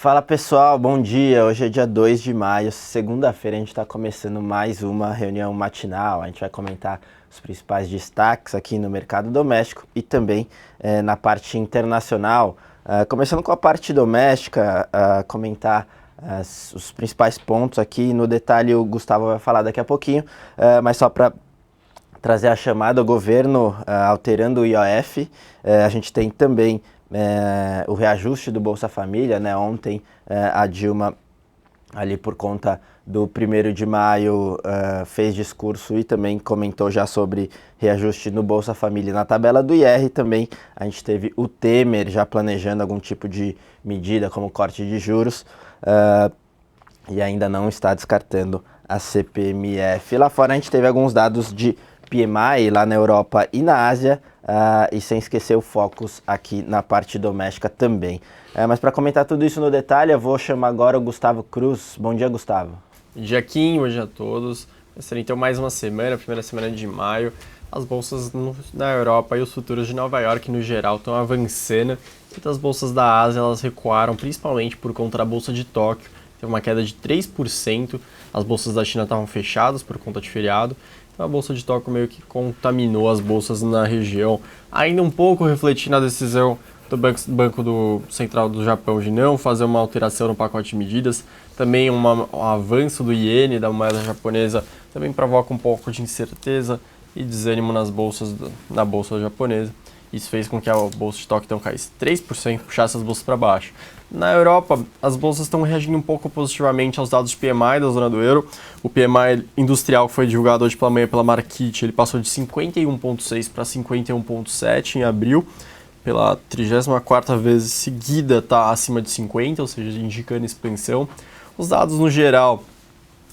Fala pessoal, bom dia. Hoje é dia 2 de maio, segunda-feira a gente está começando mais uma reunião matinal. A gente vai comentar os principais destaques aqui no mercado doméstico e também na parte internacional. Começando com a parte doméstica, comentar os principais pontos aqui. No detalhe o Gustavo vai falar daqui a pouquinho, mas só para trazer a chamada, o governo alterando o IOF, a gente tem também o reajuste do Bolsa Família, né? Ontem a Dilma, ali por conta do 1º de maio, fez discurso e também comentou já sobre reajuste no Bolsa Família. Na tabela do IR também a gente teve o Temer já planejando algum tipo de medida como corte de juros e ainda não está descartando a CPMF. Lá fora a gente teve alguns dados de PMI lá na Europa e na Ásia, e sem esquecer o Focus aqui na parte doméstica também. Mas para comentar tudo isso no detalhe, eu vou chamar agora o Gustavo Cruz. Bom dia, Gustavo. Bom dia, Kim, bom dia a todos. Será então mais uma semana, a primeira semana de maio. As bolsas na Europa e os futuros de Nova York no geral estão avançando. E as bolsas da Ásia elas recuaram principalmente por conta da bolsa de Tóquio. Teve uma queda de 3%. As bolsas da China estavam fechadas por conta de feriado. A bolsa de Tóquio meio que contaminou as bolsas na região, ainda um pouco refletindo a decisão do Banco do Central do Japão de não fazer uma alteração no pacote de medidas. Também um avanço do iene, da moeda japonesa, também provoca um pouco de incerteza e desânimo na bolsa japonesa. Isso fez com que a bolsa de Tóquio então caísse 3%, puxasse as bolsas para baixo. Na Europa, as bolsas estão reagindo um pouco positivamente aos dados de PMI da zona do euro. O PMI industrial que foi divulgado hoje pela manhã pela Markit, ele passou de 51,6 para 51,7 em abril. Pela 34ª vez seguida está acima de 50, ou seja, indicando expansão. Os dados no geral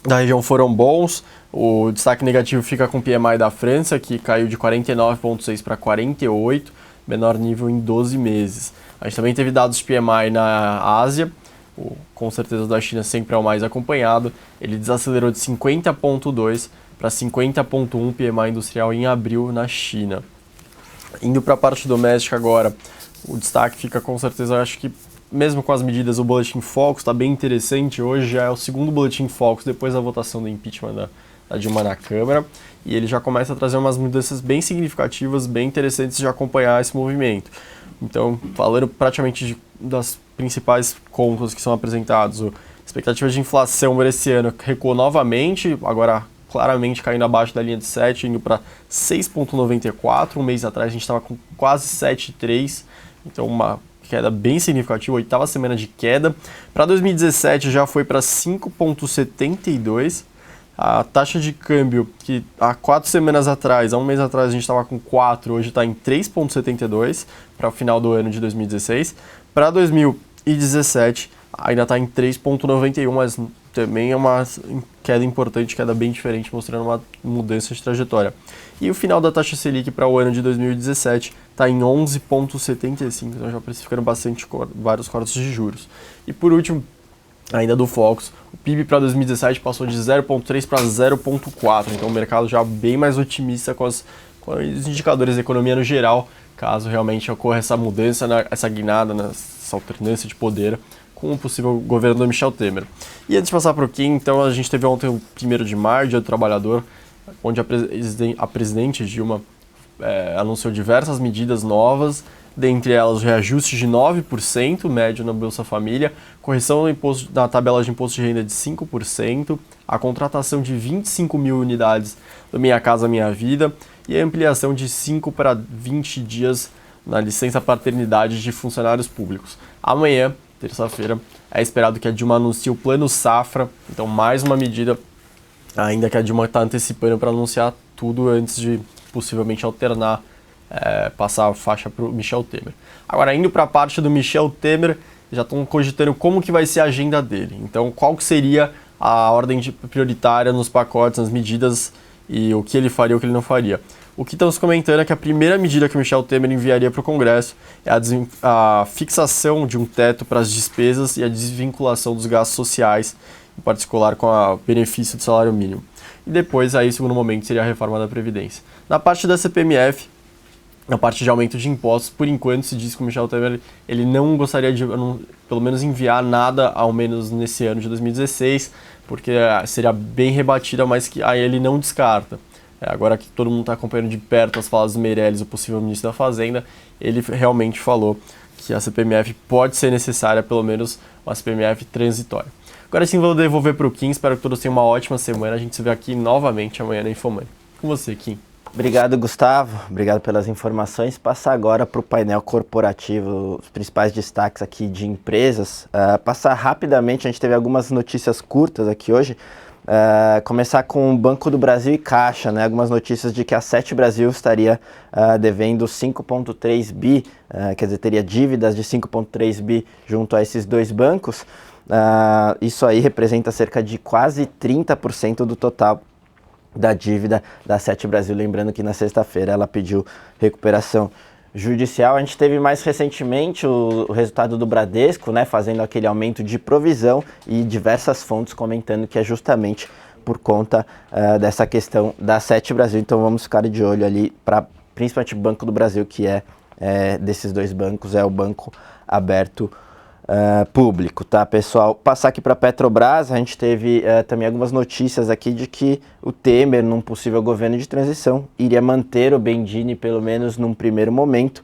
da região foram bons. O destaque negativo fica com o PMI da França, que caiu de 49,6 para 48, menor nível em 12 meses. A gente também teve dados de PMI na Ásia, com certeza da China sempre é o mais acompanhado. Ele desacelerou de 50,2 para 50,1 PMI industrial em abril na China. Indo para a parte doméstica agora, o destaque fica com certeza, eu acho que mesmo com as medidas, o Boletim Focus está bem interessante. Hoje já é o segundo Boletim Focus depois da votação do impeachment da Dilma na Câmara, e ele já começa a trazer umas mudanças bem significativas, bem interessantes de acompanhar esse movimento. Então, falando praticamente das principais contas que são apresentados, a expectativa de inflação para esse ano recuou novamente, agora claramente caindo abaixo da linha de 7, indo para 6,94. Um mês atrás a gente estava com quase 7,3, então uma queda bem significativa, 8ª semana de queda. Para 2017 já foi para 5,72. A taxa de câmbio, que há 4 semanas atrás, há um mês atrás a gente estava com 4, hoje está em 3,72 para o final do ano de 2016. Para 2017 ainda está em 3,91, mas também é uma queda importante, queda bem diferente, mostrando uma mudança de trajetória. E o final da taxa Selic para o ano de 2017 está em 11,75, então já precificando bastante vários cortes de juros. E por último, ainda do Focus, o PIB para 2017 passou de 0,3 para 0,4, então o mercado já bem mais otimista com os indicadores da economia no geral, caso realmente ocorra essa mudança, essa guinada, essa alternância de poder com o possível governo do Michel Temer. E antes de passar para o Kim, então a gente teve ontem o 1º de maio, Dia do Trabalhador, onde a presidente Dilma anunciou diversas medidas novas, dentre elas o reajuste de 9%, médio na Bolsa Família, correção na tabela de imposto de renda de 5%, a contratação de 25 mil unidades do Minha Casa Minha Vida e a ampliação de 5 para 20 dias na licença paternidade de funcionários públicos. Amanhã, terça-feira, é esperado que a Dilma anuncie o Plano Safra, então mais uma medida ainda que a Dilma está antecipando para anunciar tudo antes de possivelmente alternar, passar a faixa para o Michel Temer. Agora, indo para a parte do Michel Temer, já estão cogitando como que vai ser a agenda dele. Então, qual que seria a ordem prioritária nos pacotes, nas medidas e o que ele faria e o que ele não faria. O que estamos comentando é que a primeira medida que o Michel Temer enviaria para o Congresso é a fixação de um teto para as despesas e a desvinculação dos gastos sociais, em particular com o benefício do salário mínimo. E depois, aí, segundo momento, seria a reforma da Previdência. Na parte da CPMF, Na parte de aumento de impostos, por enquanto se diz que o Michel Temer ele não gostaria de, pelo menos, enviar nada, ao menos nesse ano de 2016, porque seria bem rebatida, mas que aí ele não descarta. Agora que todo mundo está acompanhando de perto as falas do Meirelles, o possível ministro da Fazenda, ele realmente falou que a CPMF pode ser necessária, pelo menos uma CPMF transitória. Agora sim vou devolver para o Kim, espero que todos tenham uma ótima semana, a gente se vê aqui novamente amanhã na Infomoney. Com você, Kim. Obrigado, Gustavo. Obrigado pelas informações. Passar agora para o painel corporativo, os principais destaques aqui de empresas. Passar rapidamente, a gente teve algumas notícias curtas aqui hoje. Começar com o Banco do Brasil e Caixa, né? Algumas notícias de que a Sete Brasil estaria devendo 5,3 bi, quer dizer, teria dívidas de 5,3 bi junto a esses dois bancos. Isso aí representa cerca de quase 30% do total da dívida da Sete Brasil, lembrando que na sexta-feira ela pediu recuperação judicial. A gente teve mais recentemente o resultado do Bradesco, né, fazendo aquele aumento de provisão e diversas fontes comentando que é justamente por conta dessa questão da Sete Brasil. Então vamos ficar de olho ali para principalmente o Banco do Brasil, que é desses dois bancos, é o banco aberto público, tá, pessoal? Passar aqui para a Petrobras, a gente teve também algumas notícias aqui de que o Temer, num possível governo de transição, iria manter o Bendini, pelo menos num primeiro momento,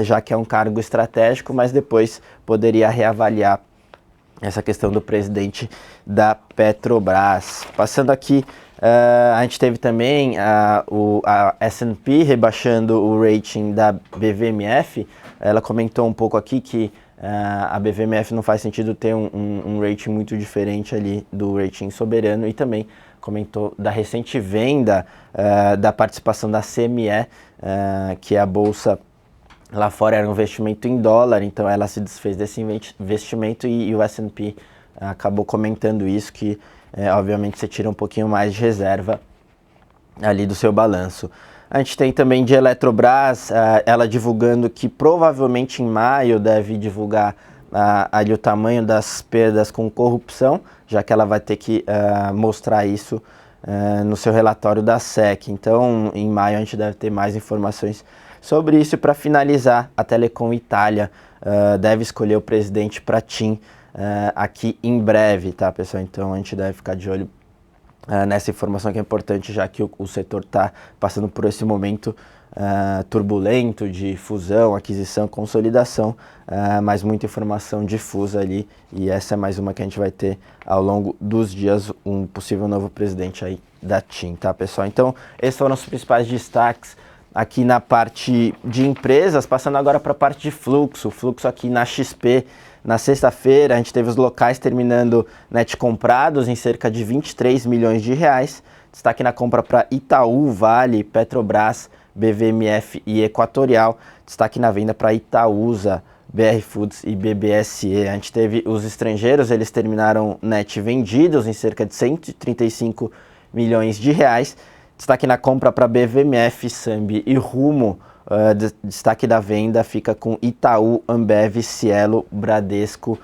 já que é um cargo estratégico, mas depois poderia reavaliar essa questão do presidente da Petrobras. Passando aqui, a gente teve também a S&P rebaixando o rating da BVMF. Ela comentou um pouco aqui que a BVMF não faz sentido ter um rating muito diferente ali do rating soberano, e também comentou da recente venda da participação da CME, que é a bolsa lá fora, era um investimento em dólar, então ela se desfez desse investimento e o S&P acabou comentando isso, que obviamente você tira um pouquinho mais de reserva ali do seu balanço. A gente tem também de Eletrobras, ela divulgando que provavelmente em maio deve divulgar ali o tamanho das perdas com corrupção, já que ela vai ter que mostrar isso no seu relatório da SEC. Então, em maio a gente deve ter mais informações sobre isso. E para finalizar, a Telecom Itália deve escolher o presidente para TIM aqui em breve, tá, pessoal? Então a gente deve ficar de olho nessa informação, que é importante, já que o setor está passando por esse momento turbulento de fusão, aquisição, consolidação, mas muita informação difusa ali, e essa é mais uma que a gente vai ter ao longo dos dias, um possível novo presidente aí da TIM, tá, pessoal? Então, esses foram os principais destaques aqui na parte de empresas. Passando agora para a parte de fluxo. Fluxo aqui na XP. Na sexta-feira, a gente teve os locais terminando net comprados em cerca de 23 milhões de reais. Destaque na compra para Itaú, Vale, Petrobras, BVMF e Equatorial. Destaque na venda para Itaúsa, BR Foods e BBSE. A gente teve os estrangeiros, eles terminaram net vendidos em cerca de 135 milhões de reais. Destaque na compra para BVMF, Sambi e Rumo. Destaque da venda fica com Itaú, Ambev, Cielo, Bradesco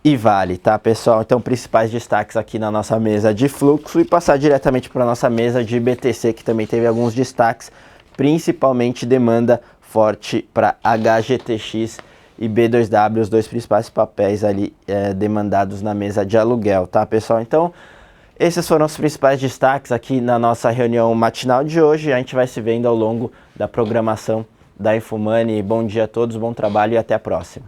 e Vale, tá, pessoal? Então, principais destaques aqui na nossa mesa de fluxo, e passar diretamente para a nossa mesa de BTC, que também teve alguns destaques, principalmente demanda forte para HGTX e B2W, os dois principais papéis ali demandados na mesa de aluguel, tá, pessoal? Então, esses foram os principais destaques aqui na nossa reunião matinal de hoje. A gente vai se vendo ao longo da programação da Infomoney. Bom dia a todos, bom trabalho e até a próxima.